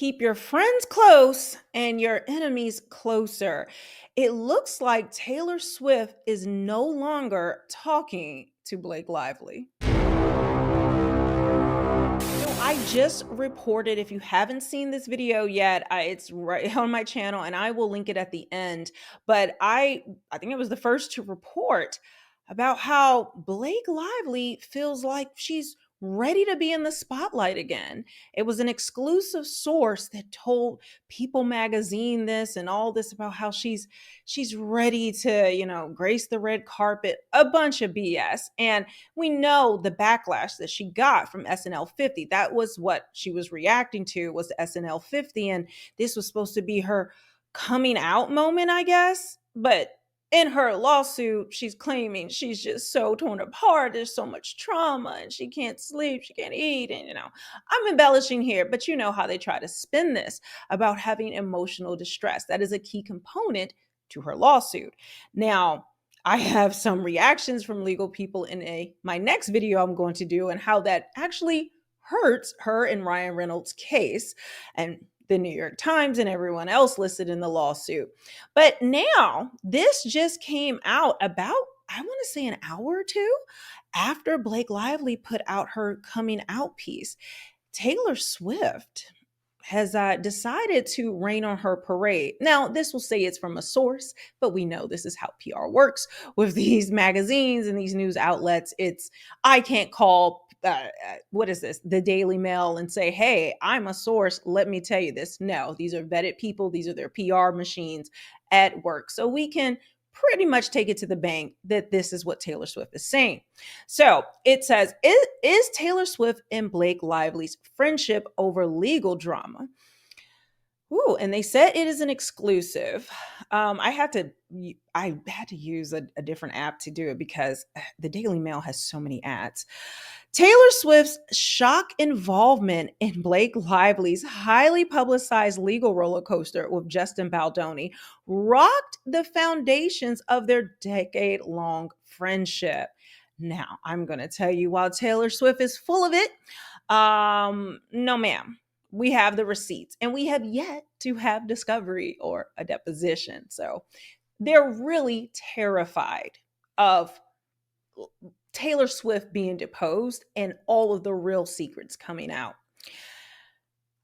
Keep your friends close and your enemies closer. It looks like Taylor Swift is no longer talking to Blake Lively. So I just reported, if you haven't seen this video yet, it's right on my channel and I will link it at the end. But I think it was the first to report about how Blake Lively feels like she's ready to be in the spotlight again. It was an exclusive source that told People magazine this and all this about how she's ready to, grace the red carpet, a bunch of BS. And we know the backlash that she got from SNL 50. That was what she was reacting to, was the SNL 50. And this was supposed to be her coming out moment, I guess. But in her lawsuit, she's claiming she's just so torn apart. There's so much trauma and she can't sleep, she can't eat. And, I'm embellishing here, but you know how they try to spin this about having emotional distress. That is a key component to her lawsuit. Now, I have some reactions from legal people in my next video I'm going to do, and how that actually hurts her and Ryan Reynolds' case and the New York Times and everyone else listed in the lawsuit. But now this just came out about, I want to say, an hour or two after Blake Lively put out her coming out piece. Taylor Swift has decided to rain on her parade. Now, this will say it's from a source, but we know this is how PR works with these magazines and these news outlets. I can't call, what is this, the Daily Mail, and say, hey, I'm a source, let me tell you this. No, these are vetted people. These are their PR machines at work. So we can pretty much take it to the bank that this is what Taylor Swift is saying. So it says, is Taylor Swift and Blake Lively's friendship over legal drama? Ooh, and they said it is an exclusive. I had to use a different app to do it because the Daily Mail has so many ads. Taylor Swift's shock involvement in Blake Lively's highly publicized legal roller coaster with Justin Baldoni rocked the foundations of their decade-long friendship. Now, I'm going to tell you, while Taylor Swift is full of it, no, ma'am. We have the receipts and we have yet to have discovery or a deposition. So they're really terrified of Taylor Swift being deposed and all of the real secrets coming out.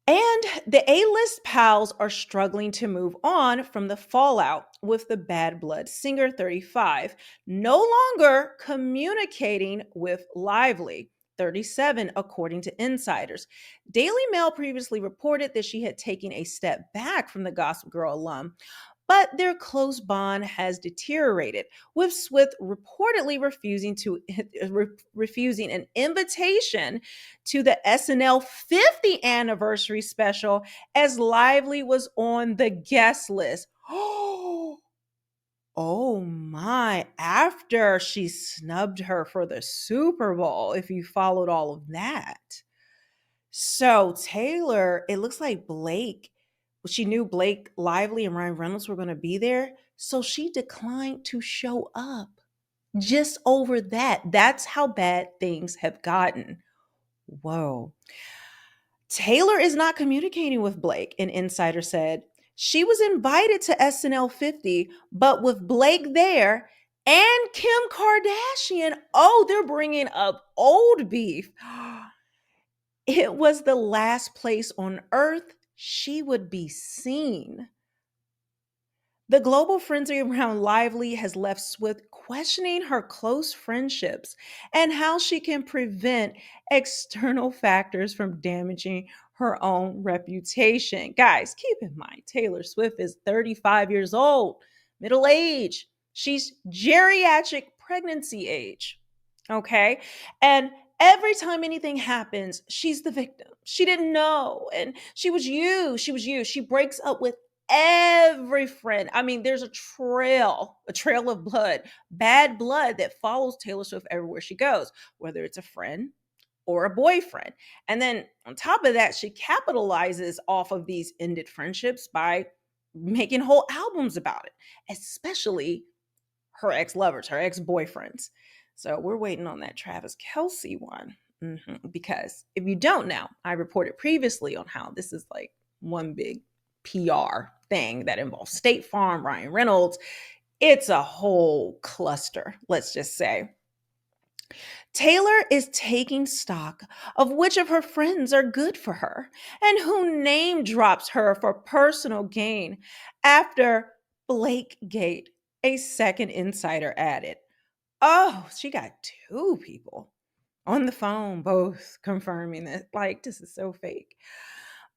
And the A-list pals are struggling to move on from the fallout, with the Bad Blood singer, 35, no longer communicating with Lively, 37, according to insiders. Daily Mail previously reported that she had taken a step back from the Gossip Girl alum, but their close bond has deteriorated, with Swift reportedly refusing an invitation to the SNL 50th anniversary special, as Lively was on the guest list. Oh my, after she snubbed her for the Super Bowl, if you followed all of that. So Taylor, it looks like she knew Blake Lively and Ryan Reynolds were going to be there, so she declined to show up just over that. That's how bad things have gotten. Whoa. Taylor is not communicating with Blake, an insider said. She was invited to SNL 50, but with Blake there and Kim Kardashian, oh, they're bringing up old beef. It was the last place on earth she would be seen. The global frenzy around Lively has left Swift questioning her close friendships and how she can prevent external factors from damaging her own reputation. Guys, keep in mind, Taylor Swift is 35 years old, middle age. She's geriatric pregnancy age. Okay. And every time anything happens, she's the victim. She didn't know. And she was used. She was used. She breaks up with every friend. I mean, there's a trail of blood, bad blood that follows Taylor Swift everywhere she goes, whether it's a friend or a boyfriend. And then on top of that, she capitalizes off of these ended friendships by making whole albums about it, especially her ex-lovers, her ex-boyfriends. So we're waiting on that Travis Kelce one. Because if you don't know, I reported previously on how this is like one big PR thing that involves State Farm, Ryan Reynolds. It's a whole cluster, let's just say. Taylor is taking stock of which of her friends are good for her and who name drops her for personal gain after Blake Gate, a second insider added. Oh, she got two people on the phone, both confirming that. Like, this is so fake.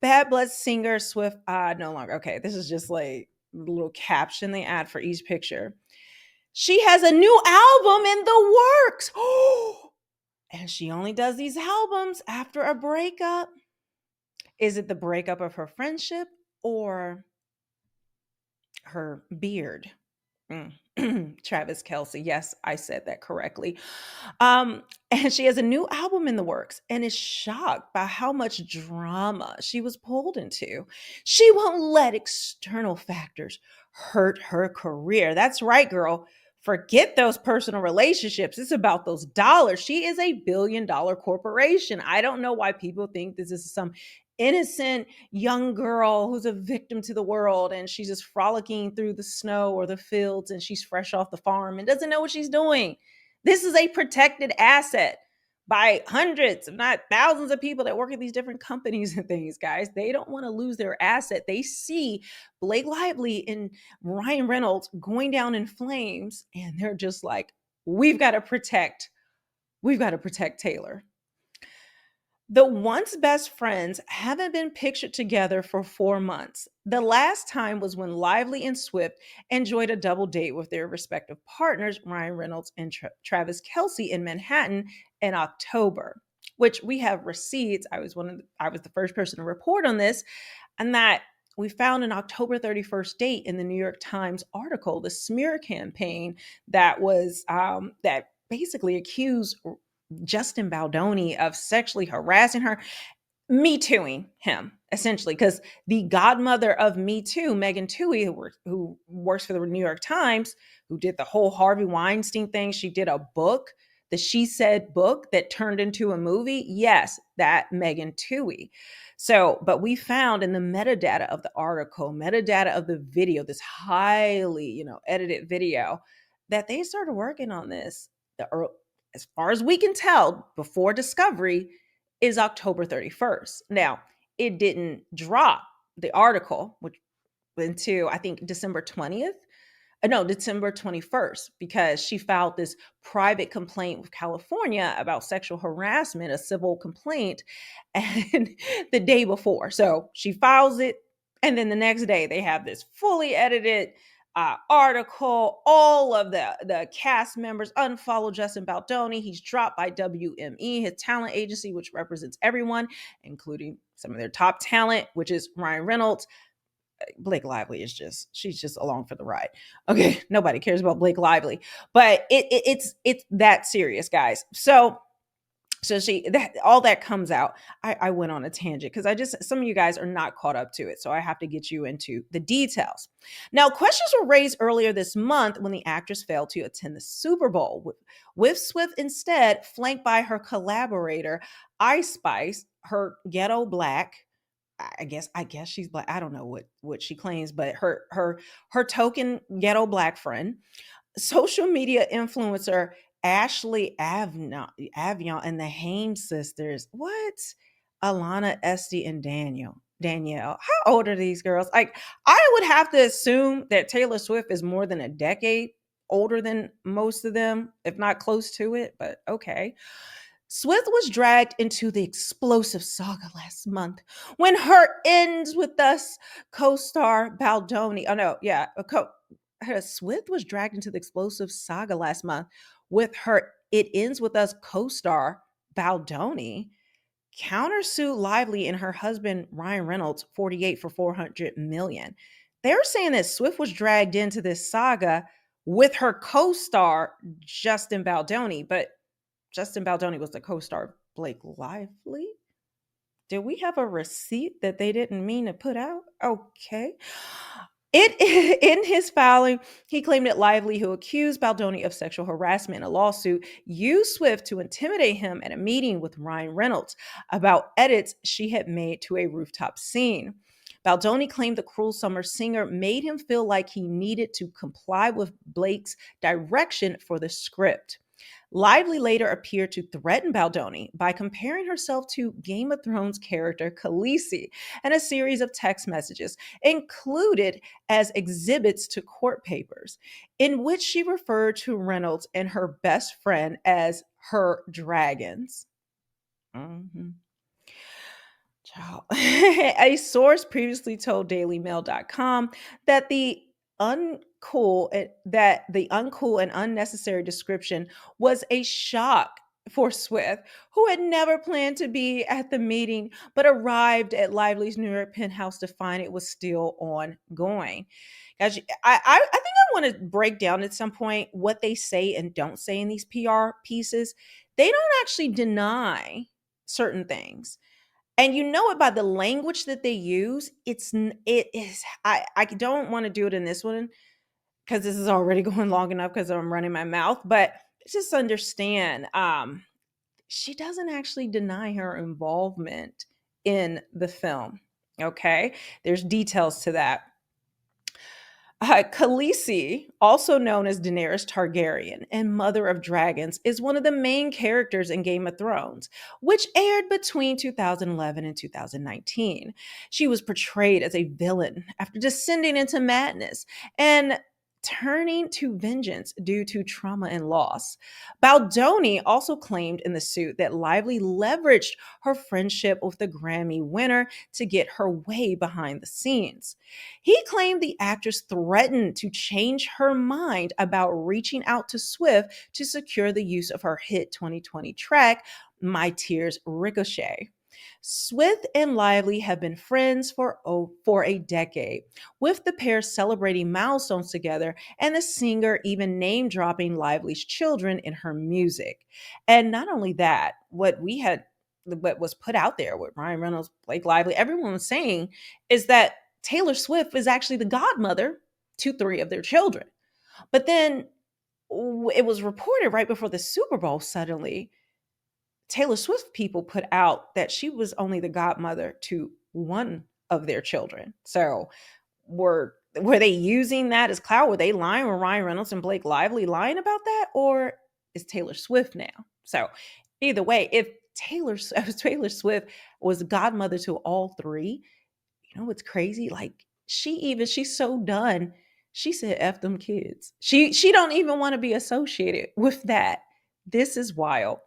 Bad Blood singer Swift, no longer. Okay, this is just like a little caption they add for each picture. She has a new album in the works. And she only does these albums after a breakup. Is it the breakup of her friendship or her beard? Travis Kelsey. Yes, I said that correctly. And she has a new album in the works and is shocked by how much drama she was pulled into. She won't let external factors hurt her career. That's right, girl. Forget those personal relationships. It's about those dollars. She is a billion-dollar corporation. I don't know why people think this is some innocent young girl who's a victim to the world and she's just frolicking through the snow or the fields and she's fresh off the farm and doesn't know what she's doing. This is a protected asset by hundreds, if not thousands of people that work at these different companies and things, guys. They don't want to lose their asset. They see Blake Lively and Ryan Reynolds going down in flames and they're just like, we've got to protect, we've got to protect Taylor. The once best friends haven't been pictured together for 4 months. The last time was when Lively and Swift enjoyed a double date with their respective partners, Ryan Reynolds and Travis Kelsey, in Manhattan in October, which we have receipts. I was the first person to report on this, and that we found an October 31st date in the New York Times article, the smear campaign that basically accused Justin Baldoni of sexually harassing her, Me Tooing him, essentially, because the godmother of Me Too, Megan Twohey, who works for the New York Times, who did the whole Harvey Weinstein thing, she did a book, the She Said book that turned into a movie. Yes, that Megan Twohey. So, but we found in the metadata of the article, metadata of the video, this highly, edited video, that they started working on this. As far as we can tell, before discovery is October 31st. Now, it didn't drop the article, which until I think December 20th. No, December 21st, because she filed this private complaint with California about sexual harassment, a civil complaint, and the day before. So she files it, and then the next day they have this fully edited article. All of the cast members unfollow Justin Baldoni. He's dropped by WME, his talent agency, which represents everyone, including some of their top talent, which is Ryan Reynolds. Blake Lively is she's just along for the ride. Okay, nobody cares about Blake Lively, but it's that serious, guys. So that all that comes out. I went on a tangent because some of you guys are not caught up to it, so I have to get you into the details. Now, questions were raised earlier this month when the actress failed to attend the Super Bowl, with Swift instead flanked by her collaborator Ice Spice, her ghetto black. I guess she's black. I don't know what she claims, but her token ghetto black friend, social media influencer Ashley Avion and the Hames sisters. What? Alana, Esty, and Danielle. How old are these girls? Like, I would have to assume that Taylor Swift is more than a decade older than most of them, if not close to it, but okay. Swift was dragged into the explosive saga last month when her Ends With Us co-star Baldoni. Oh no, yeah, Swift was dragged into the explosive saga last month with her It Ends With Us co-star Baldoni countersued Lively and her husband Ryan Reynolds, 48, for 400 million. They're saying that Swift was dragged into this saga with her co-star Justin Baldoni, but Justin Baldoni was the co-star of Blake Lively. Did we have a receipt that they didn't mean to put out? Okay. In his filing, he claimed that Lively, who accused Baldoni of sexual harassment in a lawsuit, used Swift to intimidate him at a meeting with Ryan Reynolds about edits she had made to a rooftop scene. Baldoni claimed the cruel summer singer made him feel like he needed to comply with Blake's direction for the script. Lively later appeared to threaten Baldoni by comparing herself to Game of Thrones character Khaleesi in a series of text messages included as exhibits to court papers, in which she referred to Reynolds and her best friend as her dragons. Mhm. Child. A source previously told dailymail.com that the uncool and unnecessary description was a shock for Swift, who had never planned to be at the meeting but arrived at Lively's New York penthouse to find it was still ongoing. Guys, I think I want to break down at some point what they say and don't say in these PR pieces. They don't actually deny certain things, and you know it by the language that they use. It is, I don't want to do it in this one because this is already going long enough because I'm running my mouth, but just understand, she doesn't actually deny her involvement in the film. Okay, there's details to that. Khaleesi, also known as Daenerys Targaryen and Mother of Dragons, is one of the main characters in Game of Thrones, which aired between 2011 and 2019. She was portrayed as a villain after descending into madness and turning to vengeance due to trauma and loss. Baldoni also claimed in the suit that Lively leveraged her friendship with the Grammy winner to get her way behind the scenes. He claimed the actress threatened to change her mind about reaching out to Swift to secure the use of her hit 2020 track, My Tears Ricochet. Swift and Lively have been friends for a decade, with the pair celebrating milestones together and the singer even name dropping Lively's children in her music. And not only that, what was put out there with Ryan Reynolds, Blake Lively, everyone was saying is that Taylor Swift is actually the godmother to three of their children. But then it was reported right before the Super Bowl suddenly Taylor Swift people put out that she was only the godmother to one of their children. So were they using that as clout? Were they lying? Were Ryan Reynolds and Blake Lively lying about that? Or is Taylor Swift now? So either way, if Taylor Swift was godmother to all three, you know what's crazy? Like she's so done. She said F them kids. She don't even want to be associated with that. This is wild.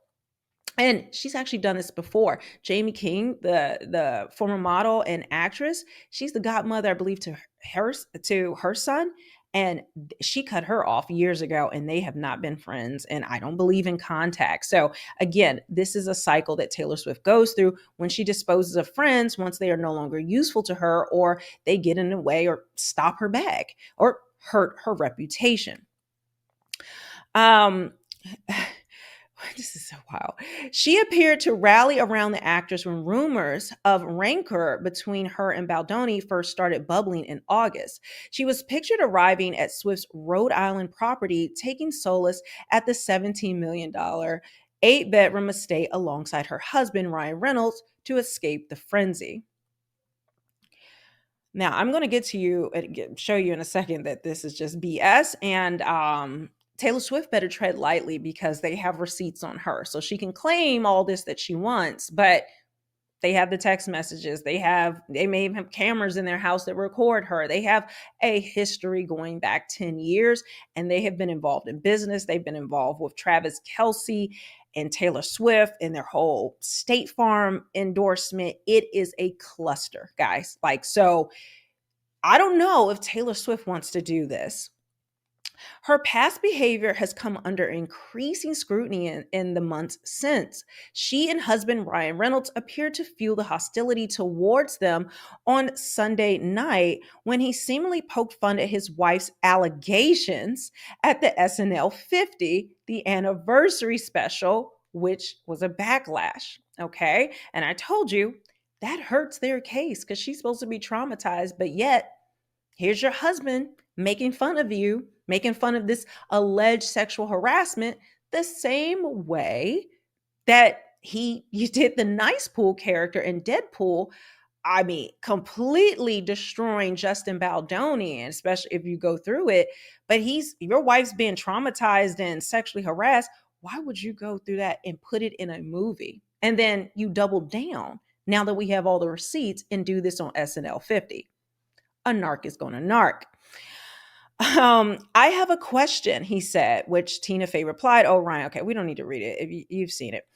And she's actually done this before. Jamie King, the former model and actress, she's the godmother, I believe, to her son, and she cut her off years ago, and they have not been friends. And I don't believe in contact. So again, this is a cycle that Taylor Swift goes through when she disposes of friends once they are no longer useful to her, or they get in the way, or stop her bag, or hurt her reputation. Um. This is so wild. She appeared to rally around the actress when rumors of rancor between her and Baldoni first started bubbling in August. She was pictured arriving at Swift's Rhode Island property, taking solace at the $17 million eight-bedroom estate alongside her husband, Ryan Reynolds, to escape the frenzy. Now, I'm going to get to you and show you in a second that this is just BS. And Taylor Swift better tread lightly because they have receipts on her. So she can claim all this that she wants, but they have the text messages. They may even have cameras in their house that record her. They have a history going back 10 years, and they have been involved in business. They've been involved with Travis Kelce and Taylor Swift and their whole State Farm endorsement. It is a cluster, guys. Like, so I don't know if Taylor Swift wants to do this. Her past behavior has come under increasing scrutiny in the months since. She and husband Ryan Reynolds appeared to fuel the hostility towards them on Sunday night when he seemingly poked fun at his wife's allegations at the SNL 50, the anniversary special, which was a backlash. Okay. And I told you that hurts their case because she's supposed to be traumatized, but yet here's your husband making fun of you, making fun of this alleged sexual harassment the same way that you did the nice pool character in Deadpool I mean, completely destroying Justin Baldoni, and especially if you go through it. But your wife's being traumatized and sexually harassed. Why would you go through that and put it in a movie? And then you double down now that we have all the receipts and do this on SNL 50. A narc is going to narc. I have a question, he said, which Tina Fey replied, "Oh, Ryan, okay, we don't need to read it if you've seen it."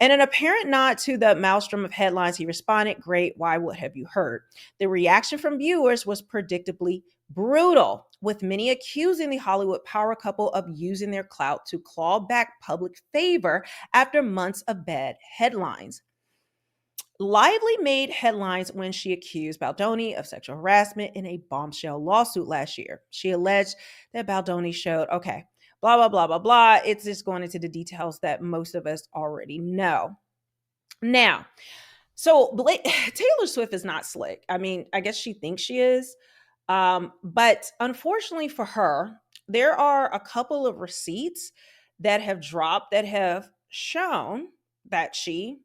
And an apparent nod to the maelstrom of headlines, he responded, "Great, why, what have you heard?" The reaction from viewers was predictably brutal, with many accusing the Hollywood power couple of using their clout to claw back public favor after months of bad headlines. Lively made headlines when she accused Baldoni of sexual harassment in a bombshell lawsuit last year. She alleged that Baldoni showed, okay, blah, blah, blah, blah, blah. It's just going into the details that most of us already know. Now, Taylor Swift is not slick. I mean, I guess she thinks she is. But unfortunately for her, there are a couple of receipts that have dropped that have shown that she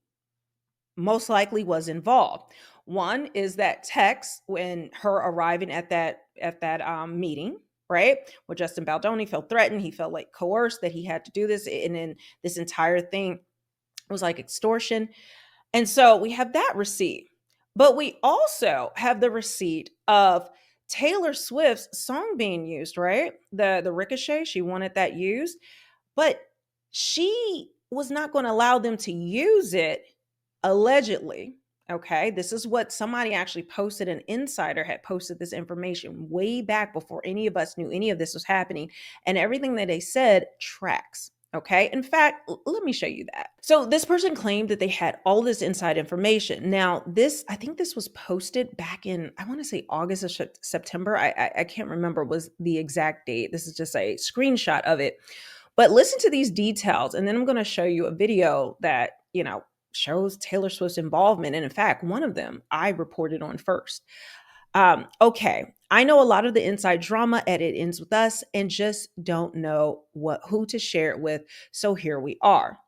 most likely was involved. One is that text when her arriving at that meeting, right? Where Justin Baldoni felt threatened, he felt like coerced that he had to do this, and then this entire thing was like extortion. And so we have that receipt. But we also have the receipt of Taylor Swift's song being used, right? The Ricochet, she wanted that used, but she was not going to allow them to use it allegedly. Okay, this is what somebody actually posted. An insider had posted this information way back before any of us knew any of this was happening, and everything that they said tracks. Okay, in fact, let me show you that. So this person claimed that they had all this inside information. Now, I think this was posted back in, I want to say August or September. I can't remember was the exact date. This is just a screenshot of it. But listen to these details, and then I'm going to show you a video that, shows Taylor Swift's involvement. And in fact, one of them I reported on first. Okay, I know a lot of the inside drama at It Ends With Us and just don't know who to share it with. So here we are.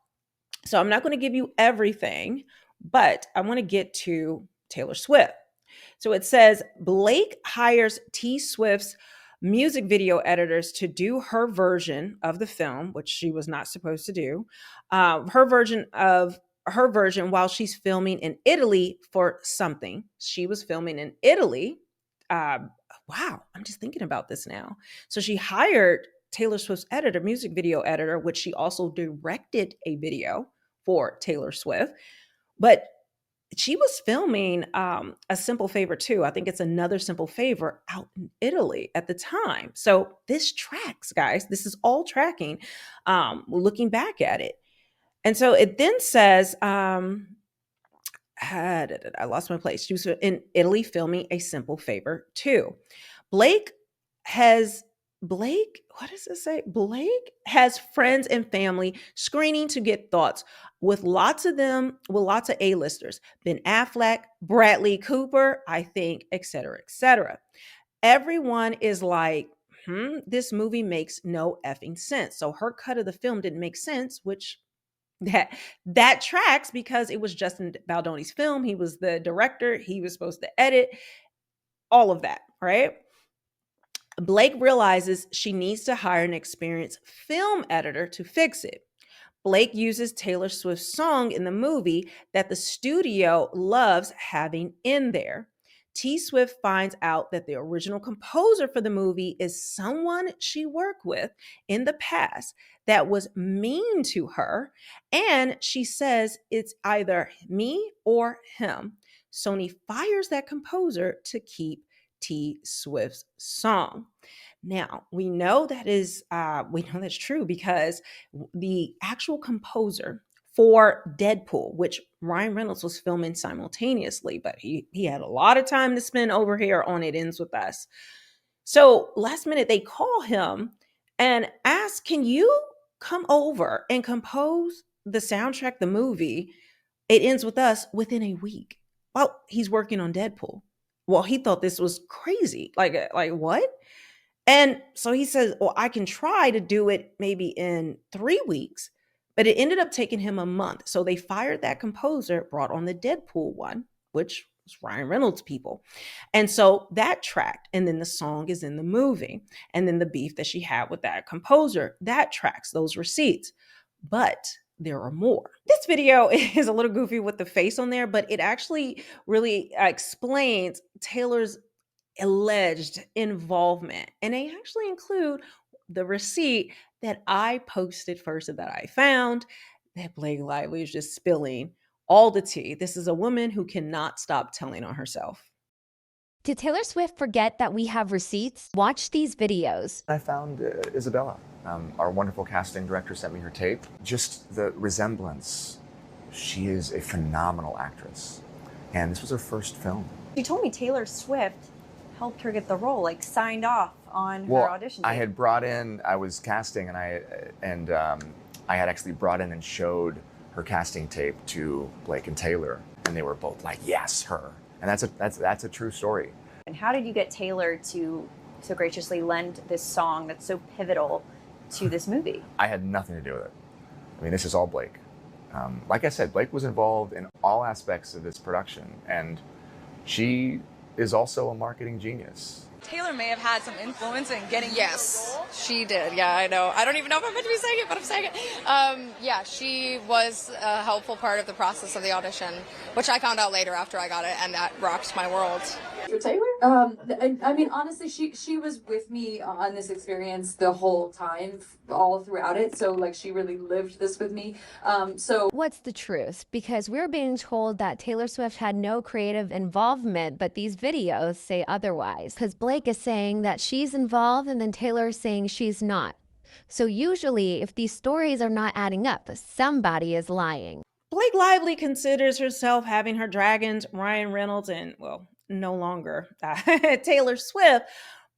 So I'm not going to give you everything, but I want to get to Taylor Swift. So it says Blake hires T Swift's music video editors to do her version of the film, which she was not supposed to do. Her version while she's filming in Italy for something. She was filming in Italy. Wow, I'm just thinking about this now. So she hired Taylor Swift's music video editor, which she also directed a video for Taylor Swift. But she was filming A Simple Favor too. I think it's Another Simple Favor out in Italy at the time. So this tracks, guys. This is all tracking, looking back at it. And so it then says, I lost my place. She was in Italy filming A Simple Favor too. Blake has what does it say? Blake has friends and family screening to get thoughts with lots of A-listers. Ben Affleck, Bradley Cooper, I think, et cetera, et cetera. Everyone is like, this movie makes no effing sense. So her cut of the film didn't make sense, which that tracks because it was Justin Baldoni's film. He was the director. He was supposed to edit all of that, right? Blake realizes she needs to hire an experienced film editor to fix it. Blake uses Taylor Swift's song in the movie that the studio loves having in there. T Swift finds out that the original composer for the movie is someone she worked with in the past that was mean to her, and she says it's either me or him. Sony fires that composer to keep T Swift's song. Now we know that's true because the actual composer for Deadpool, which Ryan Reynolds was filming simultaneously, but he had a lot of time to spend over here on It Ends With Us. So last minute they call him and ask, "Can you come over and compose the soundtrack, the movie It Ends With Us within a week?" Well, he's working on Deadpool. Well, he thought this was crazy. Like what? And so he says, "Well, I can try to do it maybe in 3 weeks." But it ended up taking him a month. So they fired that composer, brought on the Deadpool one, which It's Ryan Reynolds people. And so that tracked. And then the song is in the movie. And then the beef that she had with that composer, that tracks those receipts. But there are more. This video is a little goofy with the face on there, but it actually really explains Taylor's alleged involvement. And they actually include the receipt that I posted first and that I found that Blake Lively is just spilling all the tea. This is a woman who cannot stop telling on herself. Did Taylor Swift forget that we have receipts? Watch these videos. I found Isabella. Our wonderful casting director sent me her tape. Just the resemblance. She is a phenomenal actress. And this was her first film. She told me Taylor Swift helped her get the role, like signed off on her audition. I had brought in, I was casting, and I had actually brought in and showed her casting tape to Blake and Taylor, and they were both like, "Yes, her." And that's a true story. And how did you get Taylor to so graciously lend this song that's so pivotal to this movie? I had nothing to do with it. I mean, this is all Blake. Like I said, Blake was involved in all aspects of this production, and she is also a marketing genius. Taylor may have had some influence in getting Yes, she did. Yeah, I know. I don't even know if I'm meant to be saying it, but I'm saying it. Yeah, she was a helpful part of the process of the audition, which I found out later after I got it, and that rocked my world. For Taylor? I mean, honestly, she was with me on this experience the whole time, all throughout it. So, like, she really lived this with me. What's the truth? Because we're being told that Taylor Swift had no creative involvement, but these videos say otherwise. Because Blake is saying that she's involved, and then Taylor is saying she's not. So usually, if these stories are not adding up, somebody is lying. Blake Lively considers herself having her dragons, Ryan Reynolds, and, well, no longer Taylor Swift.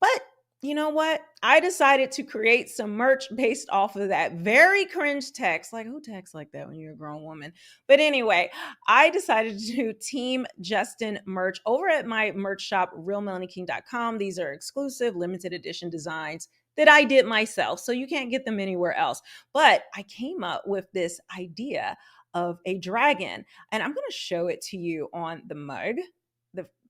But you know what? I decided to create some merch based off of that very cringe text. Like, who texts like that when you're a grown woman? But anyway, I decided to do Team Justin merch over at my merch shop, realmelanieking.com. These are exclusive, limited edition designs that I did myself, so you can't get them anywhere else. But I came up with this idea of a dragon, and I'm going to show it to you on the mug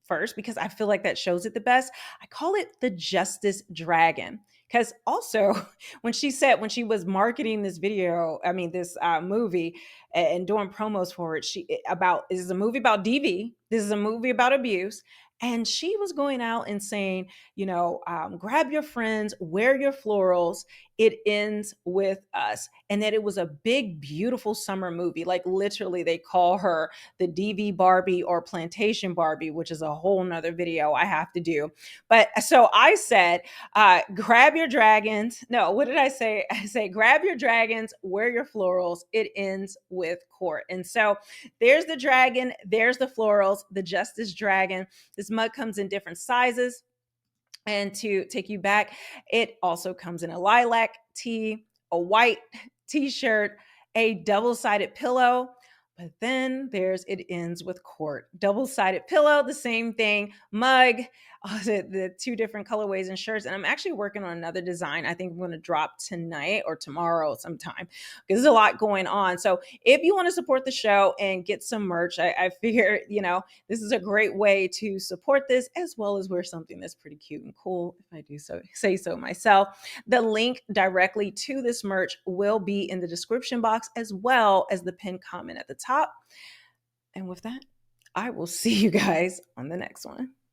first because I feel like that shows it the best. I call it the Justice Dragon because also when she was marketing this video, this movie and doing promos for it, this is a movie about DV. This is a movie about abuse. And she was going out and saying, grab your friends, wear your florals. It ends with us. And that it was a big, beautiful summer movie. Like literally they call her the DV Barbie or Plantation Barbie, which is a whole nother video I have to do. But so I said, grab your dragons. No, what did I say? I say, grab your dragons, wear your florals. It ends with court. And so there's the dragon. There's the florals, the Justice Dragon. This mug comes in different sizes. And to take you back, it also comes in a lilac tee, a white t-shirt, a double-sided pillow. But then it ends with court. Double-sided pillow, the same thing. Mug, the two different colorways and shirts. And I'm actually working on another design. I think I'm going to drop tonight or tomorrow sometime because there's a lot going on. So if you want to support the show and get some merch, I figure, this is a great way to support this as well as wear something that's pretty cute and cool, if I do say so myself. The link directly to this merch will be in the description box as well as the pinned comment at the top. And with that, I will see you guys on the next one.